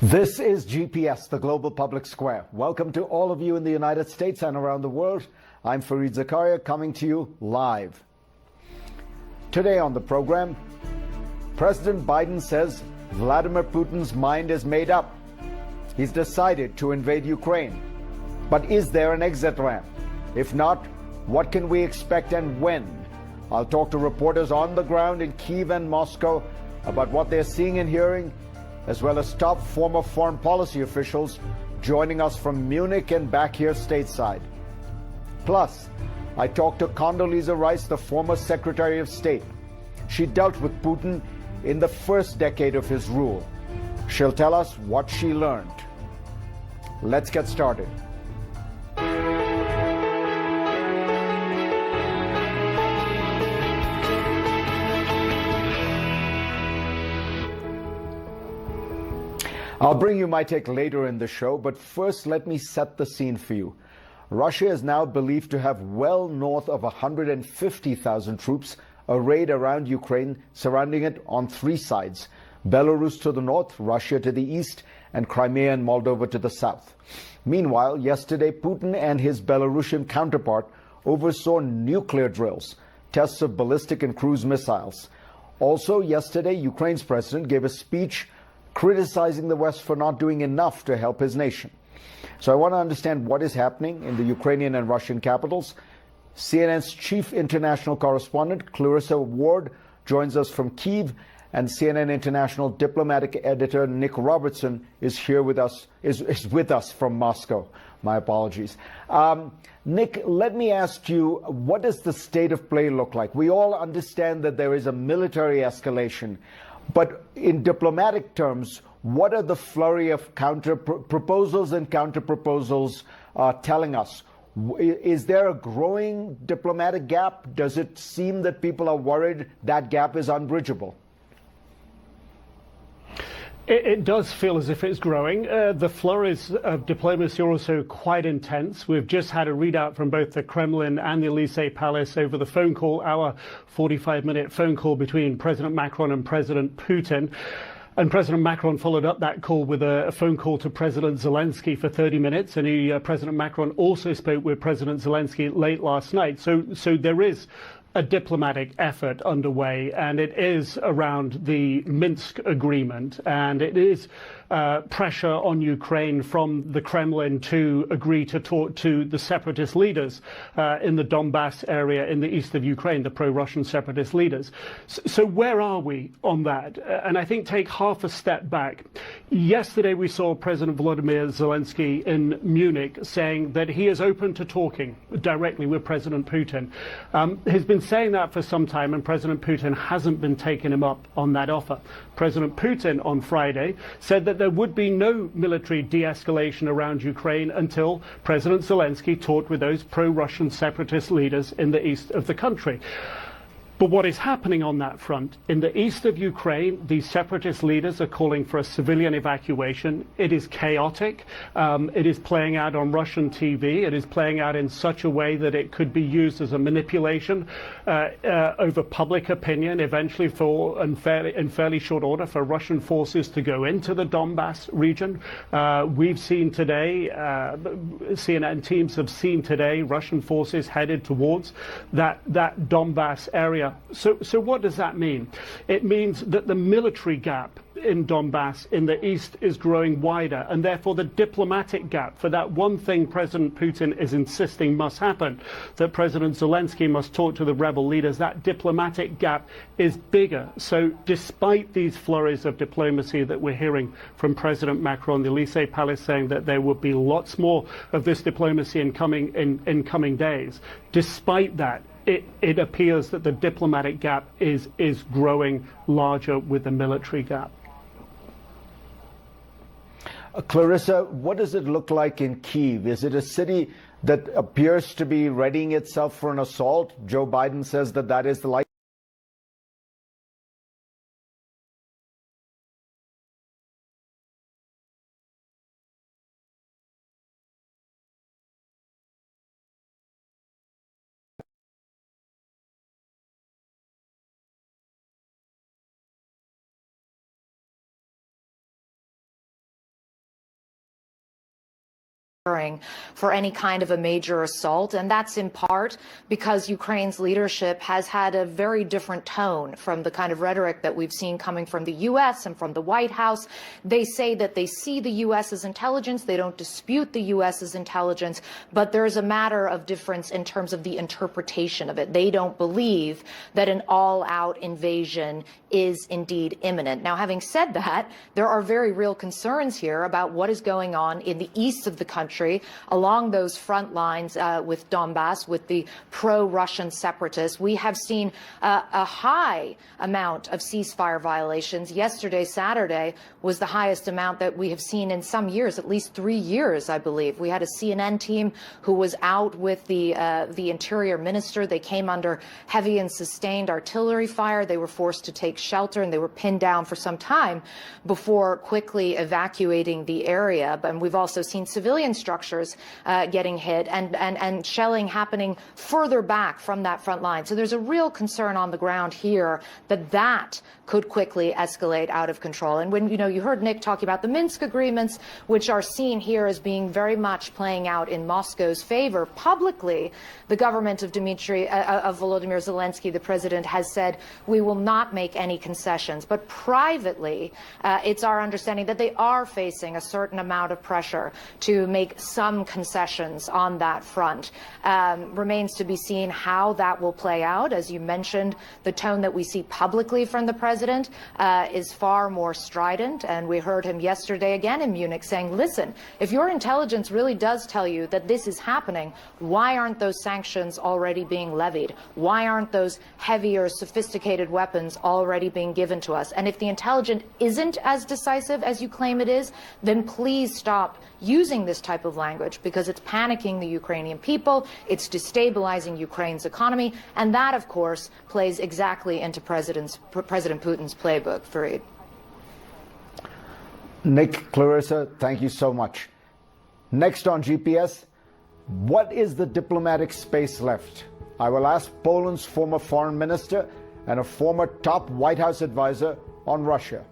This is GPS, the Global Public Square. Welcome to all of you in the United States and around the world. I'm Fareed Zakaria, coming to you live. Today on the program, President Biden says Vladimir Putin's mind is made up. He's decided to invade Ukraine. But is there an exit ramp? If not, what can we expect and when? I'll talk to reporters on the ground in Kyiv and Moscow about what they're seeing and hearing, as well as top former foreign policy officials joining us from Munich and back here stateside. Plus, I talked to Condoleezza Rice, the former Secretary of State. She dealt with Putin in the first decade of his rule. She'll tell us what she learned. Let's get started. I'll bring you my take later in the show, but first let me set the scene for you. Russia is now believed to have well north of 150,000 troops arrayed around Ukraine, surrounding it on three sides: Belarus to the north, Russia to the east, and Crimea and Moldova to the south. Meanwhile, yesterday, Putin and his Belarusian counterpart oversaw nuclear drills, tests of ballistic and cruise missiles. Also, yesterday, Ukraine's president gave a speech criticizing the West for not doing enough to help his nation. So I want to understand what is happening in the Ukrainian and Russian capitals. CNN's chief international correspondent, Clarissa Ward, joins us from Kyiv, and CNN international diplomatic editor Nick Robertson is here with us, is with us from Moscow. My apologies. Nick, let me ask you, what does the state of play look like? We all understand that there is a military escalation, but in diplomatic terms, what are the flurry of proposals and counter-proposals telling us? Is there a growing diplomatic gap? Does it seem that people are worried that gap is unbridgeable? It does feel as if it's growing. The flurries of diplomacy are also quite intense. We've just had a readout from both the Kremlin and the Elysee Palace over the phone call, our 45-minute phone call between President Macron and President Putin. And President Macron followed up that call with a phone call to President Zelensky for 30 minutes. And President Macron also spoke with President Zelensky late last night. So there is a diplomatic effort underway, and it is around the Minsk agreement, and it is pressure on Ukraine from the Kremlin to agree to talk to the separatist leaders in the Donbass area in the east of Ukraine, the pro-Russian separatist leaders. So where are we on that? And I think take half a step back. Yesterday we saw President Volodymyr Zelensky in Munich saying that he is open to talking directly with President Putin. He's been saying that for some time, and President Putin hasn't been taking him up on that offer. President Putin on Friday said that there would be no military de-escalation around Ukraine until President Zelensky talked with those pro-Russian separatist leaders in the east of the country. But what is happening on that front? In the east of Ukraine, these separatist leaders are calling for a civilian evacuation. It is chaotic. It is playing out on Russian TV. It is playing out in such a way that it could be used as a manipulation over public opinion, eventually in fairly short order for Russian forces to go into the Donbass region. We've seen today, CNN teams have seen today, Russian forces headed towards that Donbass area. So what does that mean? It means that the military gap in Donbass in the east is growing wider, and therefore the diplomatic gap for that one thing President Putin is insisting must happen, that President Zelensky must talk to the rebel leaders, that diplomatic gap is bigger. So despite these flurries of diplomacy that we're hearing from President Macron, the Elysee Palace saying that there will be lots more of this diplomacy in coming days, despite that, it appears that the diplomatic gap is growing larger with the military gap. Clarissa, what does it look like in Kyiv? Is it a city that appears to be readying itself for an assault? Joe Biden says that is the for any kind of a major assault, and that's in part because Ukraine's leadership has had a very different tone from the kind of rhetoric that we've seen coming from the U.S. and from the White House. They say that they see the U.S. as intelligence, they don't dispute the U.S. as intelligence, but there's a matter of difference in terms of the interpretation of it. They don't believe that an all-out invasion is indeed imminent. Now, having said that, there are very real concerns here about what is going on in the east of the country, along those front lines with Donbass, with the pro-Russian separatists. We have seen a high amount of ceasefire violations. Yesterday, Saturday, was the highest amount that we have seen in some years, at least 3 years, I believe. We had a CNN team who was out with the interior minister. They came under heavy and sustained artillery fire. They were forced to take shelter, and they were pinned down for some time before quickly evacuating the area. And we've also seen civilian structures getting hit and shelling happening further back from that front line. So there's a real concern on the ground here that could quickly escalate out of control. And when, you heard Nick talking about the Minsk agreements, which are seen here as being very much playing out in Moscow's favor. Publicly, the government of Volodymyr Zelensky, the president, has said, we will not make any concessions. But privately, it's our understanding that they are facing a certain amount of pressure to make some concessions on that front. Remains to be seen how that will play out. As you mentioned, the tone that we see publicly from the president is far more strident, and we heard him yesterday again in Munich saying, listen, if your intelligence really does tell you that this is happening, why aren't those sanctions already being levied? Why aren't those heavier, sophisticated weapons already being given to us? And if the intelligence isn't as decisive as you claim it is, then please stop using this type of language, because it's panicking the Ukrainian people, it's destabilizing Ukraine's economy, and that, of course, plays exactly into President Putin's playbook. Fareed. Nick, Clarissa, thank you so much. Next on GPS, what is the diplomatic space left? I will ask Poland's former foreign minister and a former top White House advisor on Russia.